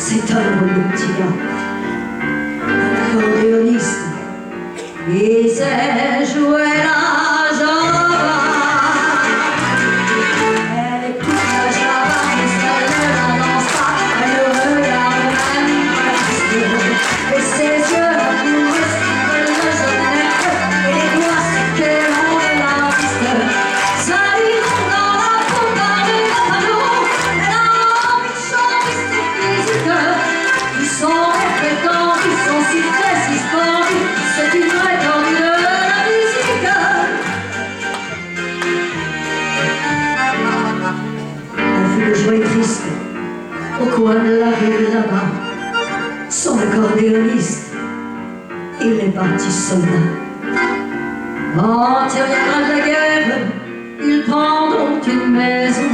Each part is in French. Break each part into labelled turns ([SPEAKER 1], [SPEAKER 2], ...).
[SPEAKER 1] C'est un drôle de petit gars, un accordéoniste. Il sait jouer la java. Elle écoute la java, mais elle ne la danse pas. Elle le regarde même pas juste. Et ses yeux amoureux s'appellent le jeunesse. Et les doigts se quémont de la piste. Ça lui monte dans la peau par le panneau. Elle a envie de chanter ses musiques. Ils sont répétants, ils sont si très, si splendus. C'est une vraie tendue de la musique. Elle fait le jouet triste au coin de la rue là-bas. Son accordéoniste, il est parti soldat. Quand il reviendra de la guerre, ils prendront une maison.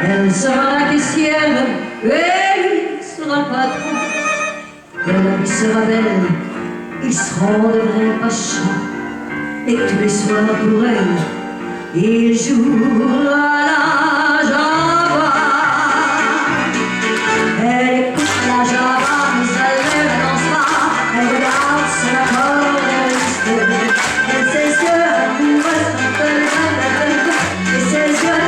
[SPEAKER 1] Elle sera la caissière et lui sera le patron. Et la vie sera belle, ils seront de vrais pachas. Et tous les soirs pour elle, il jouera la java. Elle écoute la java, mais elle ne la danse pas. Elle regarde son accordéoniste. Et ses yeux amoureux s'appellent et ses yeux.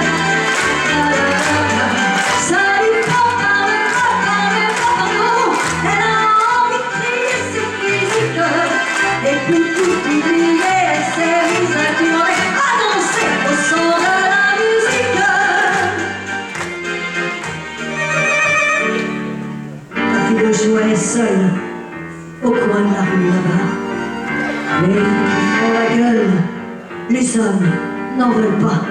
[SPEAKER 1] Ça lui prend par le panneau. Elle a envie de crier ses musiques. Et puis tout oublier, elle s'est mise à tourner, à danser au son de la musique. La fille de jouer seule au coin de la rue là-bas. Les filles qui font la gueule, les hommes n'en veulent pas.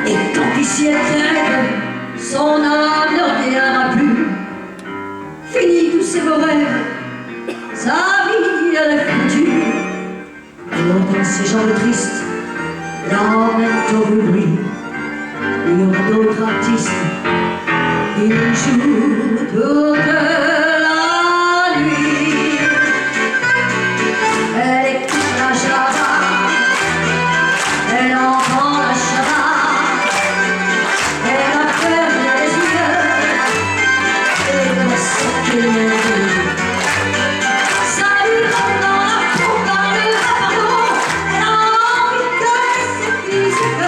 [SPEAKER 1] Et quand ici elle crève, son âme ne reviendra plus. Fini tous ses beaux rêves, sa vie elle est foutue. Et longtemps ces gens tristes l'emmènent au bruit. Il y aura d'autres artistes qui jouent toute la nuit. Elle écoute la java, elle entend la java. Elle a fermé les yeux et dans son cœur. Ça lui rentre dans la peau par le panneau. Elle a envie de connaître ses physiques.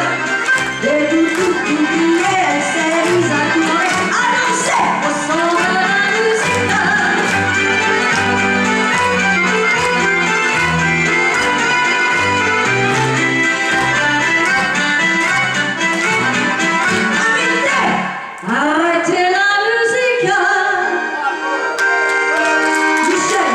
[SPEAKER 1] Et tout oublier, elle s'est mise à tourner, à danser au son de la musique. Arrêtez la musique. Michel.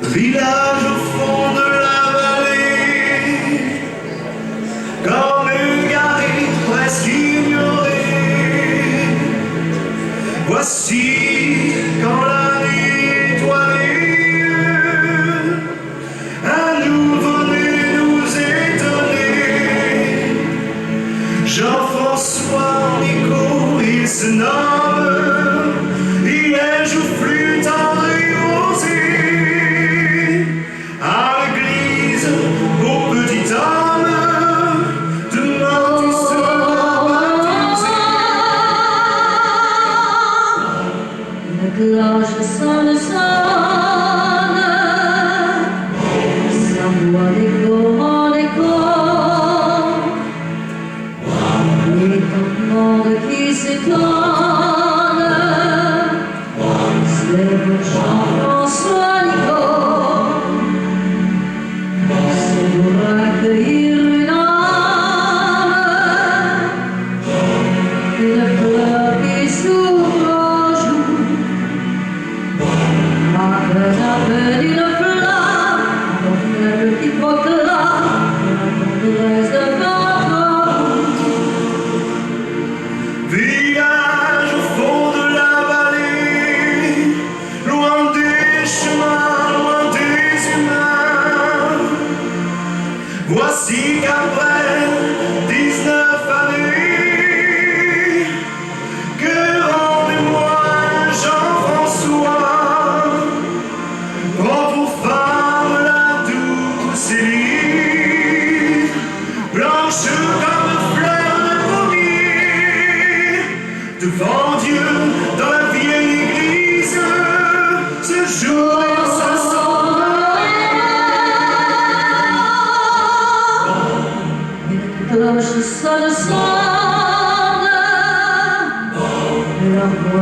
[SPEAKER 2] Village au fond de la vallée, comme égaré, presque ignoré. Voici quand la nuit étoilée, un nouveau-né nous étonnait. Jean-François Nico, il se nomme, il est joufflu, tendre et osé. À l'église, au petit homme, demain tu seras baptisé.
[SPEAKER 1] Une cloche sonne, sa voix d'écho en écho. Les campements qui s'étonnent, c'est pour Jean-François Nico. C'est pour accueillir une âme, une fleur qui s'ouvre aux joues. À peine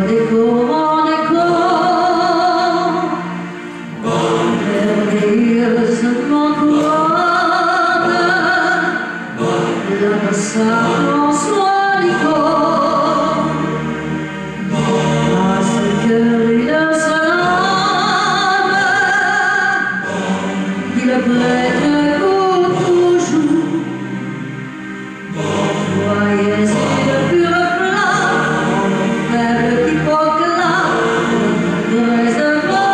[SPEAKER 1] Mon écho, merveilleusement couronne, la bossa François Nicole, à ce cœur une seule âme, il prête toujours. Voyez une pure flamme, faible qui proclame le reste de votre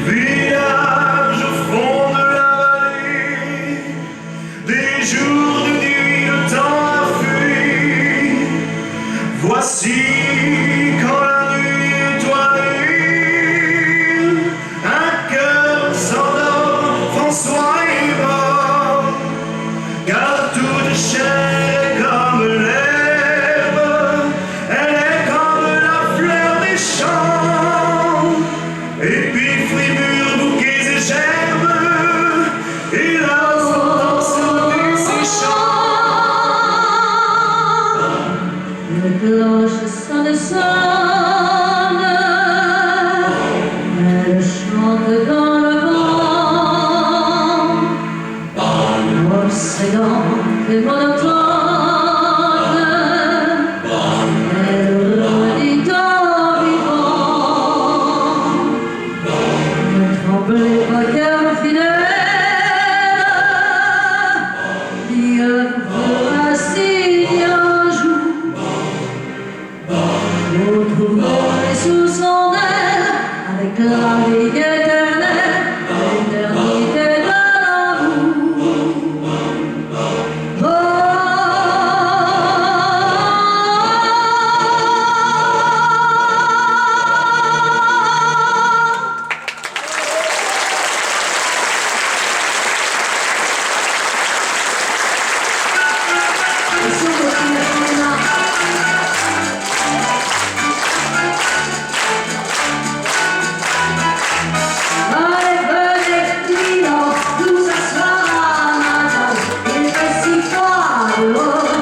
[SPEAKER 2] Village au fond de la vallée, des jours de nuit, le temps a fui. Voici quand la nuit étoilée, un cœur s'endort, François est mort, car toute chair est comme l'herbe, elle est comme la fleur des champs. Et puis Fribourg, bouquets et gerbes, et là s'entend sonner ses chants.
[SPEAKER 1] Les cloches sonnent, elles chantent dans le vent, obsédante et monotone, elles redit en vivant. Ne tremblez pas, cœur fidèle, Dieu vous fera signe un jour. Vous trouverez sous son aile, avec la vie éternelle, l'éternité de l'amour. Allez, venez, Lino, nous asseoir à ma table. Il fait si froid dehors,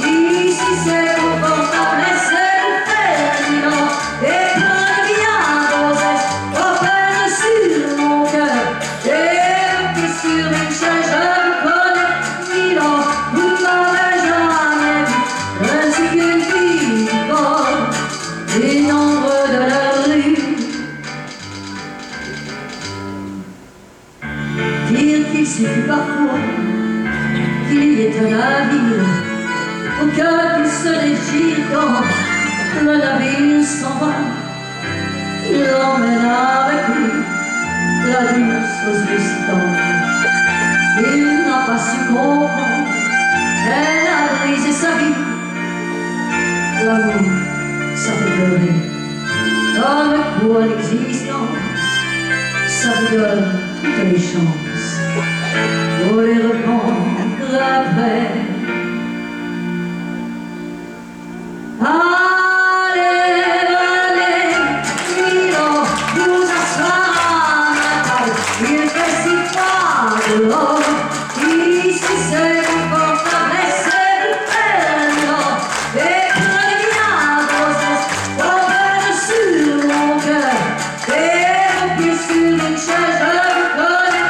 [SPEAKER 1] ici c'est confortable. Laissez-vous faire, Lino, et prenez bien vos aises. Vos peines sur mon cœur, et vos pieds sur une chaise. Je vous connais, Lino, vous m'avez jamais vu. Je ne suis qu'une fille du corps, une ombre de la rue. Dire qu'il suffit parfois qu'il y ait un navire au cœur qui se déchire quand le navire s'en va. Il emmène avec lui la douce ressuscitante. Il n'a pas su comprendre, elle a brisé sa vie. L'amour, ça fait pleurer, comme quoi l'existence, ça vous donne toutes les chances. Faut les reprendre après. Allez, venez, Lino, vous asseoir à ma table. Il fait si froid dehors, ici c'est confortable. Laissez-vous faire, Lino, et prenez bien vos aises. Vos peines sur mon cœur, et vos pieds sur une chaise. Je vous connais,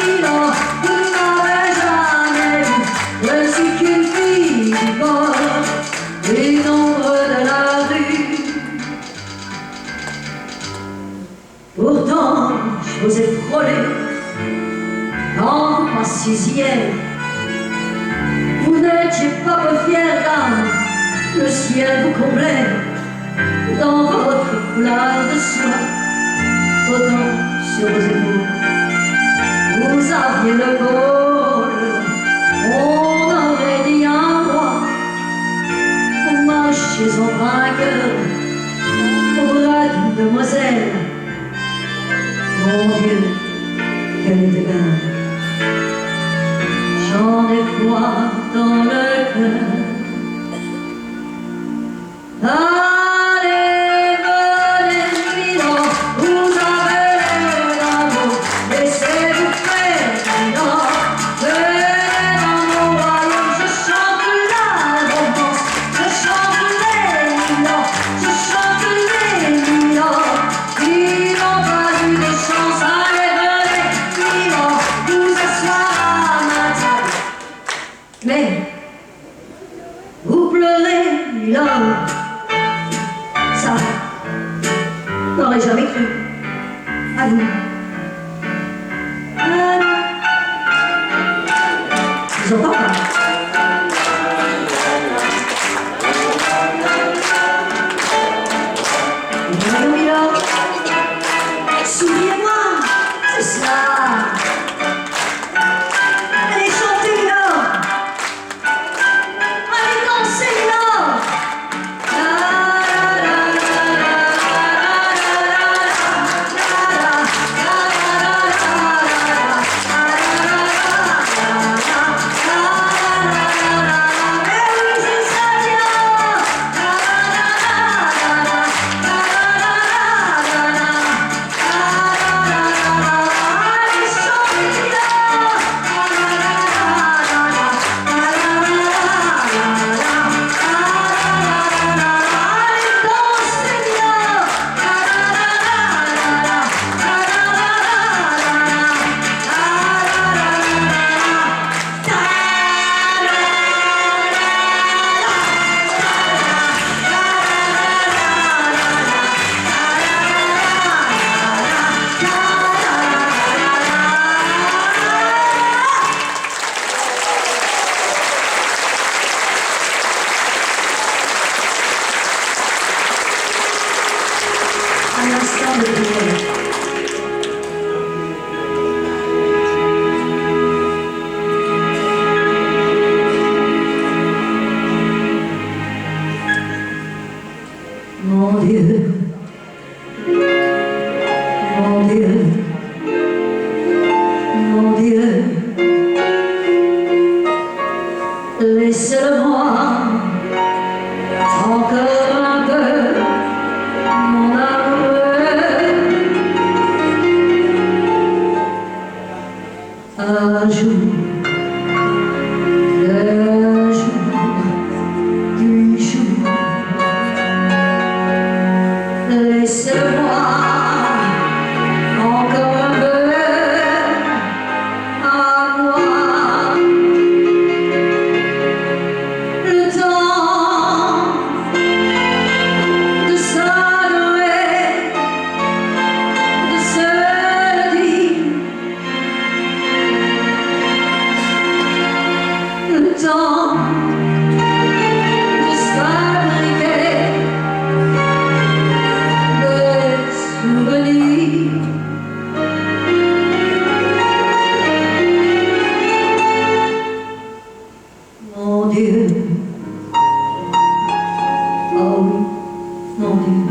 [SPEAKER 1] Lino, vous m'avez jamais vu. Je ne suis qu'une fille du corps, une ombre de la rue. Pourtant, je vous ai frôlé quand vous passiez hier. Vous n'étiez pas peu fière d'âme, le ciel vous comblait dans votre foulard de soie, flottant sur vos épaules. Vous aviez le rôle, on aurait dit un roi. Vous marchiez en vainqueur au bras d'une demoiselle. Mon Dieu, qu'elle était belle. J'en ai froid dans le cœur. Allez, venez, Lino, vous avez l'air d'amour, laissez vous entends pas? Souviens-moi, c'est ça. Allez chanter là. Allez danser là. Un instant de prière. Mon Dieu, mon Dieu, mon Dieu, laisse-le-moi encore un peu, mon amoureux. Un jour, deux jours, 8 jours, laisse-moi encore un peu à moi. Le temps de s'adorer, de se dire, le temps de se fabriquer des souvenirs. Mon Dieu, oh oui, mon Dieu,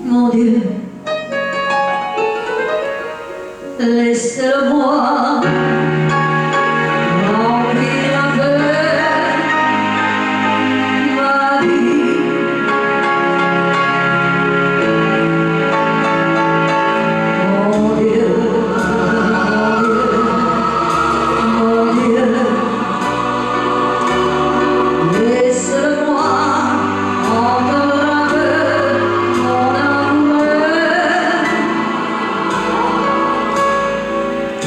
[SPEAKER 1] mon Dieu, laisse-le-moi remplir un peu ma vie. Mon Dieu, mon Dieu, laisse-le-moi encore un peu, mon amoureux.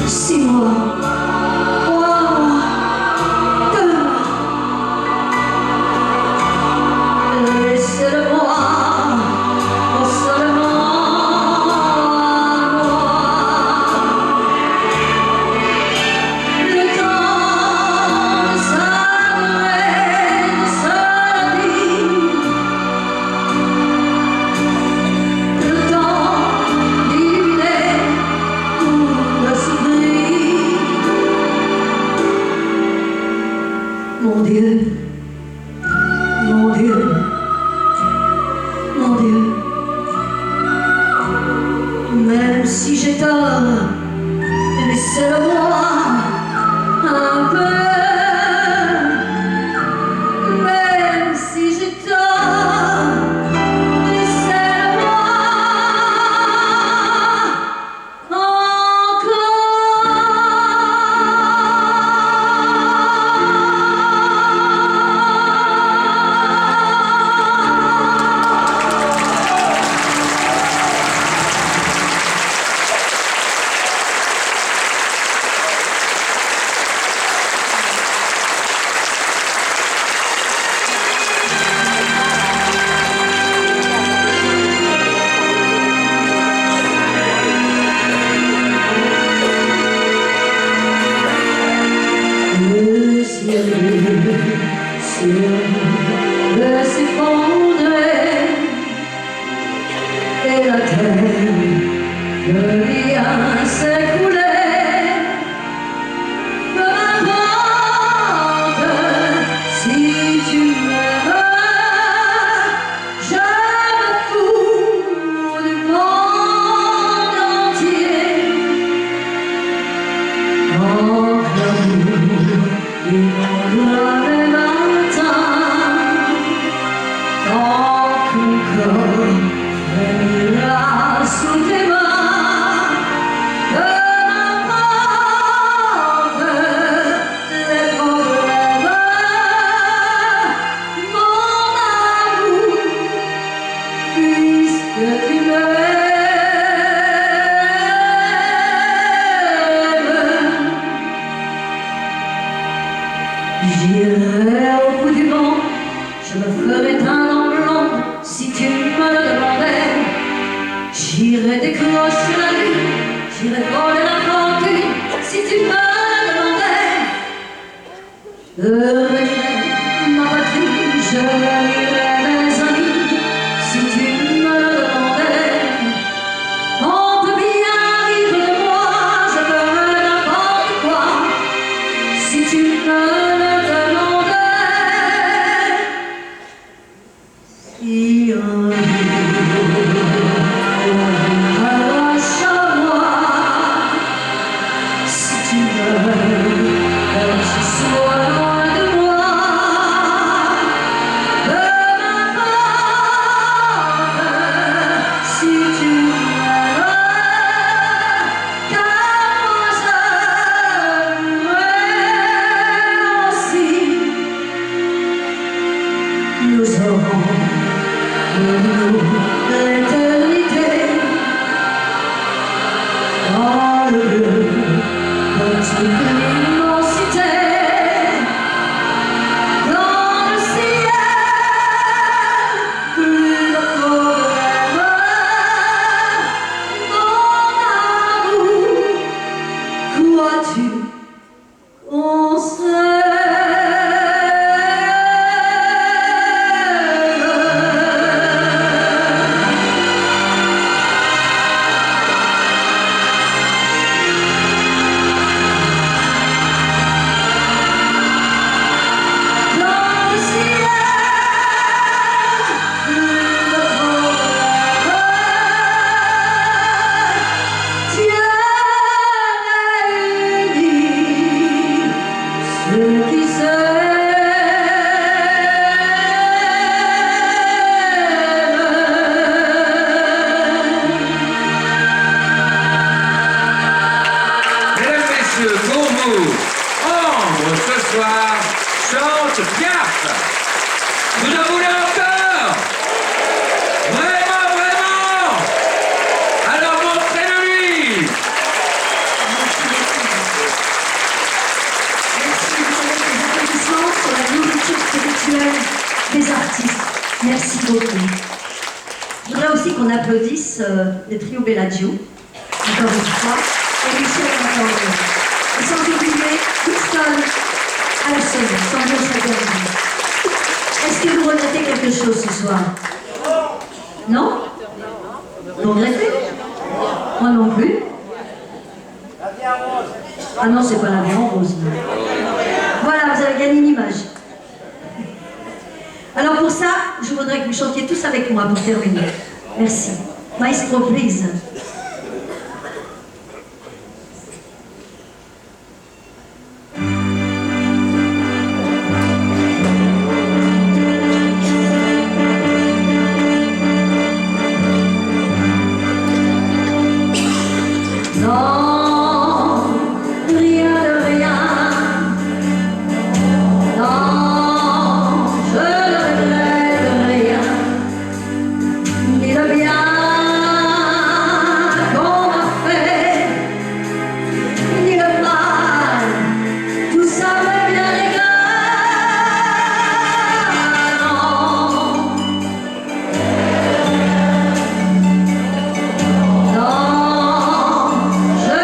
[SPEAKER 1] 6 mois, 3 mois, 2 mois, laisse-le-moi, oh seulement moi. Le temps de s'adorer, de se dire, le temps d'imiter pour s'ouvrir. Mon Dieu, mon Dieu, mon Dieu, même si j'ai tort, laisse-le-moi un peu. Même si j'ai tort, laissez-moi encore. rien s'écouler. Peu importe si tu m'aimes, je me fous du monde entier. Entre l'amour inondera les matins, tant qu'un corps frémira sous tes mains. Peu m'importe les problèmes, mon amour, puisque tu m'aimes. J'irai au bout du monde, je me ferai teindre en blonde si tu me le demandais. J'irai décrocher la lune, j'irai voler la fortune si tu me le demandais. Renierai ma patrie, je renierai mes amis si tu me le demandais. On peut bien rire de moi, je ferai n'importe quoi si tu me le demandais. Si un jour arrache à moi, si tu meurs, que tu sois loin de moi. Peu m'importe si tu m'aimes, car moi je mourrai aussi. Nous aurons pour nous l'éternité dans le bleu de toute l'immensité, dans le ciel, plus de problèmes, mon amour, crois-tu qu'on
[SPEAKER 3] Pour vous, Ambre ce soir chante Piaf. Vous en voulez encore? Vraiment, vraiment? Alors montrez-le-lui.
[SPEAKER 1] Merci, vous savez, les applaudissements sur la nourriture spirituelle des artistes. Merci beaucoup. Je voudrais aussi qu'on applaudisse le trio Bellagio, encore une fois, et Michel Montandon. Et sans oublier Houston à la scène, sans dire sa dernière. Est-ce que vous regrettez quelque chose ce soir? Non? Vous regrettez? Moi non plus. Ah non, c'est pas la vie en rose. Non. Voilà, vous avez gagné une image. Alors pour ça, je voudrais que vous chantiez tous avec moi pour terminer. Merci. Maestro, please. Non, rien de rien. Non, je ne regrette rien. Ni le bien qu'on m'a fait, ni le mal, tout ça m'est bien égal. Non, je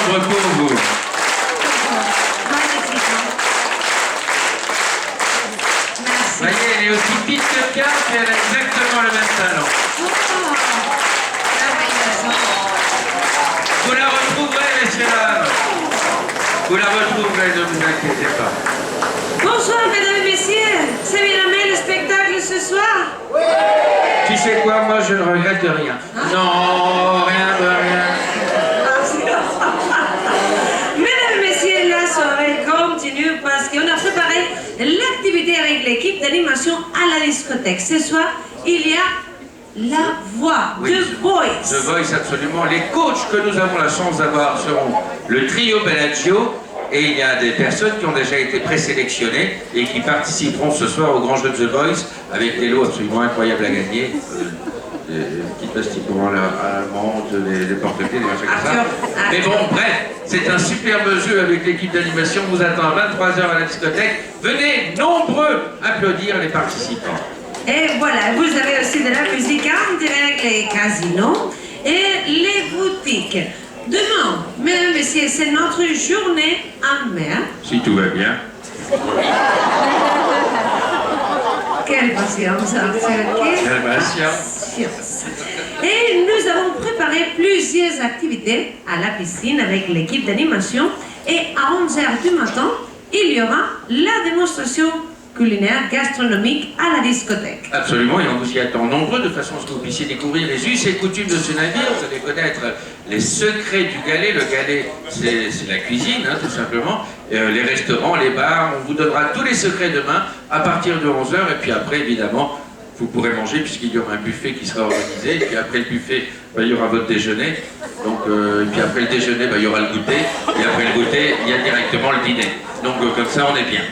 [SPEAKER 3] timbre pour vous.
[SPEAKER 4] Magnifique. Merci.
[SPEAKER 3] Voyez, elle est aussi petite que Pierre, puis elle a exactement le même talent. Vous la retrouverez, messieurs, dames. Vous la retrouverez, ne vous inquiétez pas.
[SPEAKER 4] Bonsoir, mesdames et messieurs. C'est bien aimé le spectacle ce soir?
[SPEAKER 3] Tu sais quoi, moi je ne regrette rien. Non, rien de rien.
[SPEAKER 4] Mesdames et messieurs, la soirée continue parce qu'on a préparé l'activité avec l'équipe d'animation à la discothèque. Ce soir, il y a la voix,
[SPEAKER 3] Oui,
[SPEAKER 4] The Voice.
[SPEAKER 3] The Voice, absolument. Les coachs que nous avons la chance d'avoir seront le trio Bellagio. Et il y a des personnes qui ont déjà été présélectionnées et qui participeront ce soir au grand jeu de The Voice avec des lots absolument incroyables à gagner. Des petites pastilles pour la menthe, des porte-clés, des machins comme ça. Mais bon, bref, c'est un superbe jeu avec l'équipe d'animation. On vous attend à 23h à la discothèque. Venez nombreux applaudir les participants.
[SPEAKER 4] Et voilà, vous avez aussi de la musique en direct, les casinos et les boutiques. Demain, mesdames et messieurs, c'est notre journée en mer.
[SPEAKER 3] Si tout va bien.
[SPEAKER 4] Quelle patience, Arthur, quelle patience. Et nous avons préparé plusieurs activités à la piscine avec l'équipe d'animation. Et à 11h du matin, il y aura la démonstration culinaire gastronomique à la discothèque.
[SPEAKER 3] Absolument, et on vous y attend nombreux de façon à ce que vous puissiez découvrir les us et coutumes de ce navire. Vous allez connaître les secrets du galet. Le galet, c'est la cuisine, hein, tout simplement. Les restaurants, les bars, on vous donnera tous les secrets demain à partir de 11h. Et puis après, évidemment, vous pourrez manger puisqu'il y aura un buffet qui sera organisé. Et puis après le buffet, il y aura votre déjeuner. Donc, et puis après le déjeuner, il y aura le goûter. Et après le goûter, il y a directement le dîner. Donc comme ça, on est bien.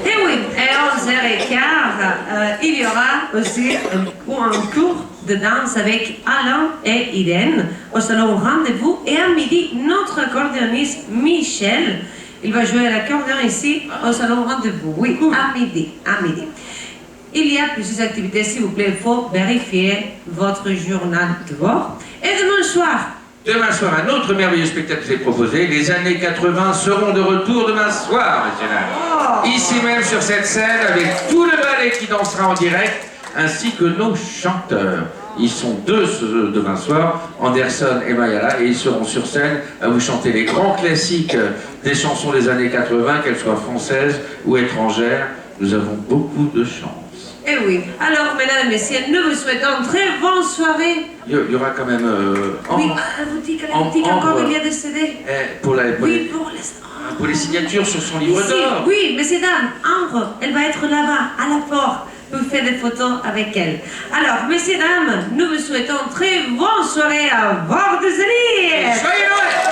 [SPEAKER 4] Et oui, et à 11h15, il y aura aussi un cours de danse avec Alain et Irène au salon Rendez-vous. Et à midi, notre accordéoniste Michel, il va jouer à l'accordéon ici au salon Rendez-vous. Oui, à midi, à midi. Il y a plusieurs activités, s'il vous plaît, il faut vérifier votre journal de bord. Et demain soir,
[SPEAKER 3] Un autre merveilleux spectacle vous est proposé. Les années 80 seront de retour demain soir, messieurs dames. Ici même sur cette scène, avec tout le ballet qui dansera en direct, ainsi que nos chanteurs. Ils sont deux demain soir, Anderson et Mayala, et ils seront sur scène à vous chanter les grands classiques des chansons des années 80, qu'elles soient françaises ou étrangères. Nous avons beaucoup de chance.
[SPEAKER 4] eh oui. Alors, mesdames et messieurs, nous vous souhaitons une très bonne soirée.
[SPEAKER 3] Il y aura quand même...
[SPEAKER 4] Oui, à la boutique encore, il y a des CD.
[SPEAKER 3] Pour
[SPEAKER 4] Pour
[SPEAKER 3] les signatures sur son livre
[SPEAKER 4] ici,
[SPEAKER 3] d'or.
[SPEAKER 4] oui, messieurs, dames, Ambre, elle va être là-bas, à la porte. Vous faites des photos avec elle. Alors, messieurs, dames, nous vous souhaitons une très bonne soirée à bord de ce lit.
[SPEAKER 3] Joyeux Noël!